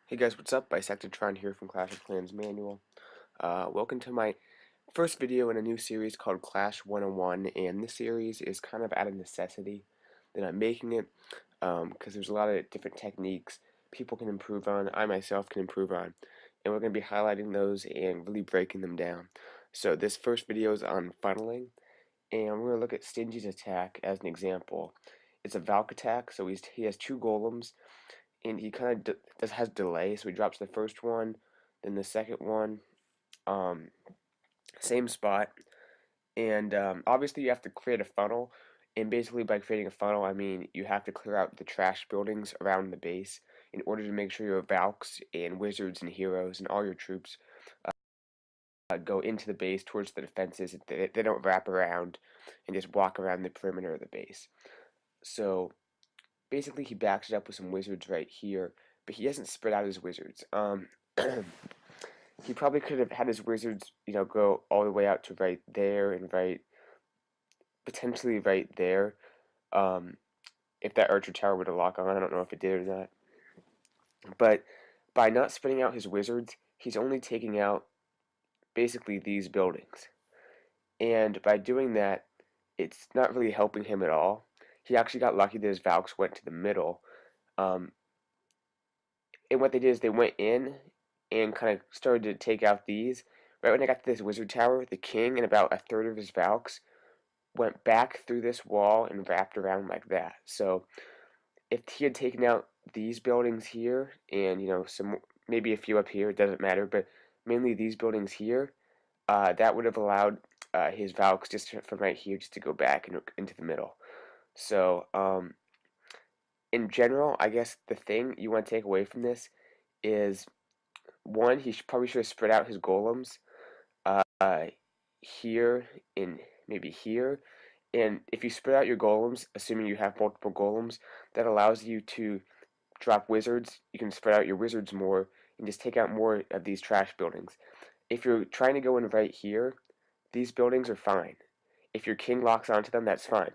Hey guys, what's up? Bisectatron here from Clash of Clans Manual. Welcome to my first video in a new series called Clash 101, and this series is kind of out of necessity that I'm making it because there's a lot of different techniques people can improve on, I myself can improve on, and we're going to be highlighting those and really breaking them down. So this first video is on funneling, and we're going to look at Stingy's attack as an example. It's a Valk attack, so he has two golems, and he kind of has delay, so he drops the first one, then the second one, um, same spot, and obviously you have to create a funnel, and basically by creating a funnel, I mean you have to clear out the trash buildings around the base in order to make sure your Valks and Wizards and Heroes and all your troops go into the base towards the defenses. They don't wrap around and just walk around the perimeter of the base. So basically he backs it up with some Wizards right here, but he doesn't spread out his Wizards. He probably could have had his Wizards, go all the way out to right there and potentially right there. Um, if that Archer Tower would have locked on, I don't know if it did or not. But by not spreading out his Wizards, he's only taking out basically these buildings. And by doing that, it's not really helping him at all. He actually got lucky that his Valks went to the middle. Um, and what they did is they went in and kind of started to take out these. Right when I got to this wizard tower, the king and about a third of his Valks went back through this wall and wrapped around like that. So if he had taken out these buildings here and some maybe a few up here, it doesn't matter, but mainly these buildings here, that would have allowed his Valks just from right here just to go back into the middle. So in general, I guess the thing you want to take away from this is one, he probably should have spread out his golems here and maybe here. And if you spread out your golems, assuming you have multiple golems, that allows you to drop wizards. You can spread out your wizards more and just take out more of these trash buildings. If you're trying to go in right here, these buildings are fine. If your king locks onto them, that's fine,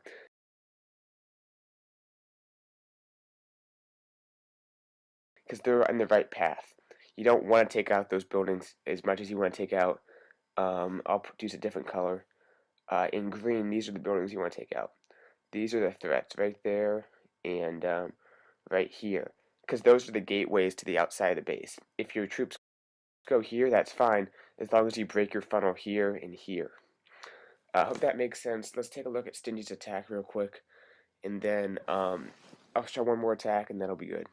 because they're on the right path. You don't want to take out those buildings as much as you want to take out. I'll produce a different color. In green, these are the buildings you want to take out. These are the threats right there and right here, because those are the gateways to the outside of the base. If your troops go here, that's fine, as long as you break your funnel here and here. I hope that makes sense. Let's take a look at Stingy's attack real quick, and then I'll show one more attack, and that'll be good.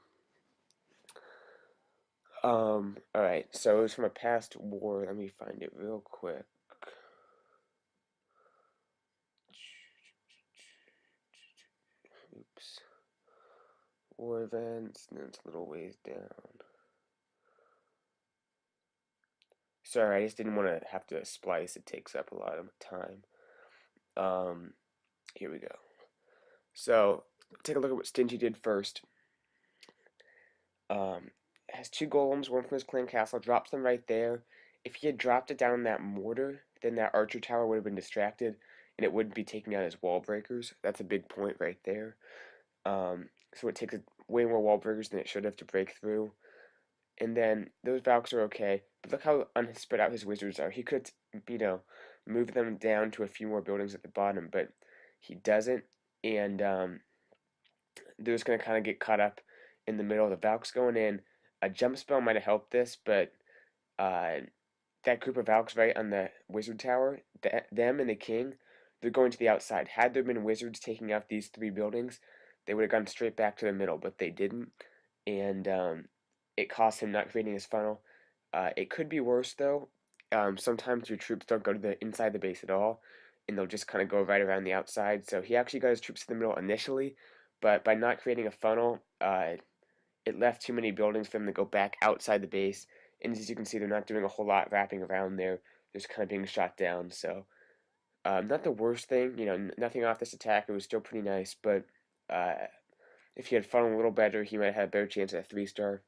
Alright, so it was from a past war. Let me find it real quick. Oops. War events, and then it's a little ways down. Sorry, I just didn't want to have to splice. It takes up a lot of time. Here we go. So, take a look at what Stingy did first. Has two golems, one from his clan castle, drops them right there. If he had dropped it down that mortar, then that archer tower would have been distracted, and it wouldn't be taking out his wall breakers. That's a big point right there. So it takes way more wall breakers than it should have to break through. And then those Valks are okay, but look how unspread out his wizards are. He could, move them down to a few more buildings at the bottom, but he doesn't, and they're just going to kind of get caught up in the middle. The Valks going in. A jump spell might have helped this, but that group of Valks right on the wizard tower, them and the king, they're going to the outside. Had there been wizards taking out these three buildings, they would have gone straight back to the middle, but they didn't, and it cost him not creating his funnel. It could be worse though. Sometimes your troops don't go to the inside the base at all, and they'll just kind of go right around the outside. So he actually got his troops to the middle initially, but by not creating a funnel, it left too many buildings for them to go back outside the base. And as you can see, they're not doing a whole lot wrapping around there. They're just kind of being shot down. So not the worst thing. Nothing off this attack. It was still pretty nice, but if he had funneled a little better, he might have had a better chance at a 3-star.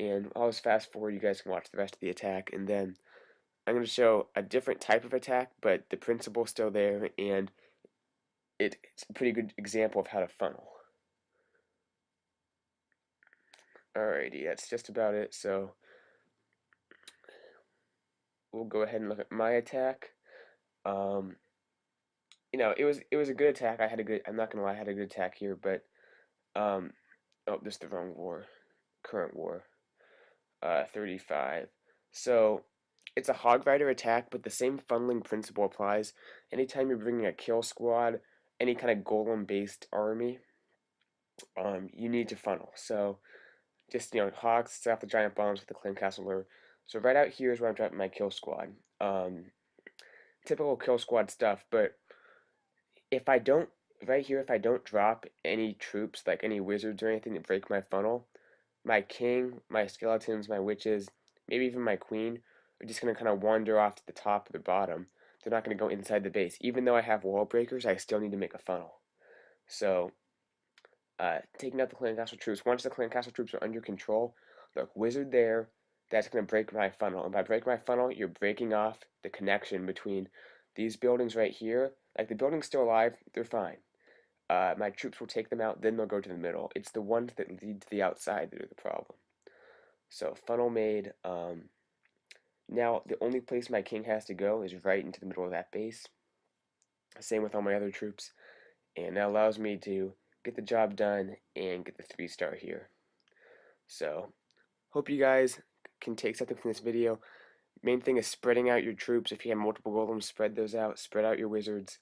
And I'll just fast forward. You guys can watch the rest of the attack, and then I'm going to show a different type of attack, but the principle's still there, and it's a pretty good example of how to funnel. Alrighty, that's just about it. So we'll go ahead and look at my attack. Um, it was a good attack. I'm not gonna lie, I had a good attack here, but um, oh, this is the wrong war. Current war. 35. So it's a Hog Rider attack, but the same funneling principle applies. Anytime you're bringing a kill squad, any kind of golem-based army, you need to funnel. So just hogs set off the giant bombs with the Claim Castle lure. So right out here is where I'm dropping my kill squad. Typical kill squad stuff, but if I don't right here, if I don't drop any troops, like any wizards or anything to break my funnel, my king, my skeletons, my witches, maybe even my queen are just going to kind of wander off to the top or the bottom. They're not going to go inside the base. Even though I have wall breakers, I still need to make a funnel. So, taking out the clan castle troops. Once the clan castle troops are under control, look, wizard there, that's going to break my funnel. And by breaking my funnel, you're breaking off the connection between these buildings right here. Like, the building's still alive, they're fine. My troops will take them out, then they'll go to the middle. It's the ones that lead to the outside that are the problem. So funnel made. Now the only place my king has to go is right into the middle of that base. Same with all my other troops, and that allows me to get the job done and get the 3-star here. So hope you guys can take something from this video. Main thing is spreading out your troops. If you have multiple golems, spread those out. Spread out your wizards.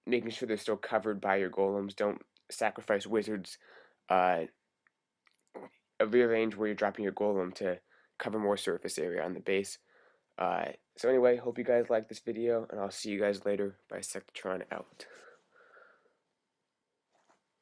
Making sure they're still covered by your golems. Don't sacrifice wizards. Rearrange where you're dropping your golem to cover more surface area on the base. So anyway, hope you guys like this video, and I'll see you guys later. Bisectatron out.